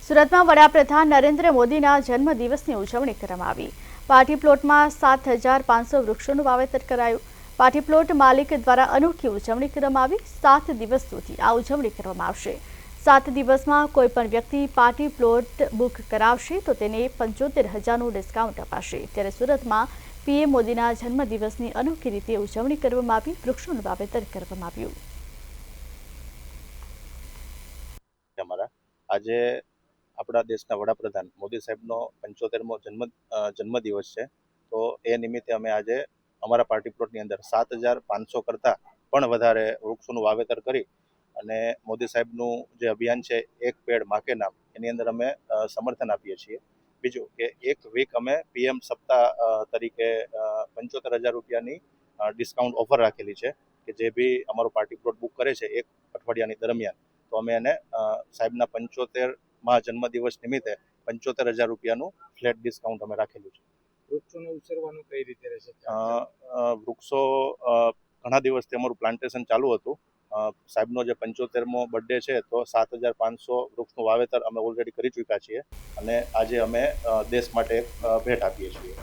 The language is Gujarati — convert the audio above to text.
સુરતમાં વડાપ્રધાન નરેન્દ્ર મોદીના જન્મદિવસની ઉજવણી કરવામાં આવી। પાર્ટી પ્લોટમાં 7,500 વૃક્ષોનું વાવેતર કરાયું। પાર્ટી પ્લોટ માલિક દ્વારા અનોખી ઉજવણી કરવામાં આવી। 7 દિવસ સુધી આ ઉજવણી કરવામાં આવશે। 7 દિવસમાં કોઈ પણ વ્યક્તિ પાર્ટી પ્લોટ બુક કરાવશે તો તેને 75,000નું ડિસ્કાઉન્ટ અપાશે। ત્યારે સુરતમાં પીએમ મોદીના જન્મદિવસની અનોખી રીતે ઉજવણી કરવામાં આવી। વૃક્ષોનું વાવેતર કરવામાં આવ્યું। આજે આપણા દેશના વડાપ્રધાન મોદી સાહેબનો 75મો જન્મદિવસ છે। તો એ નિમિત્તે અમે આજે અમારા પાર્ટી પ્લોટની અંદર 7,500 કરતાં પણ વધારે વૃક્ષોનું વાવેતર કરી અને મોદી સાહેબનું જે અભિયાન છે એક પેડ માં કે નામ, એની અંદર અમે સમર્થન આપીએ છીએ। બીજું કે એક વીક અમે પીએમ સપ્તાહ તરીકે 75,000 રૂપિયાની ડિસ્કાઉન્ટ ઓફર રાખેલી છે કે જે બી અમારો પાર્ટી પ્લોટ બુક કરે છે એક અઠવાડિયાની દરમિયાન, તો અમે એને સાહેબના 75મા જન્મદિવસ નિમિત્તે 75,000 રૂપિયાનું ફ્લેટ ડિસ્કાઉન્ટ અમે રાખેલું છે। વૃક્ષોને ઉછેરવાનું કઈ રીતે રહેશે? વૃક્ષો ઘણા દિવસથી અમારું પ્લાન્ટેશન ચાલુ હતું। સાહેબનો જે 75મો બર્થડે છે તો 7,500 વૃક્ષનું વાવેતર અમે ઓલરેડી કરી ચૂક્યા છીએ અને આજે અમે દેશ માટે ભેટ આપીએ છીએ।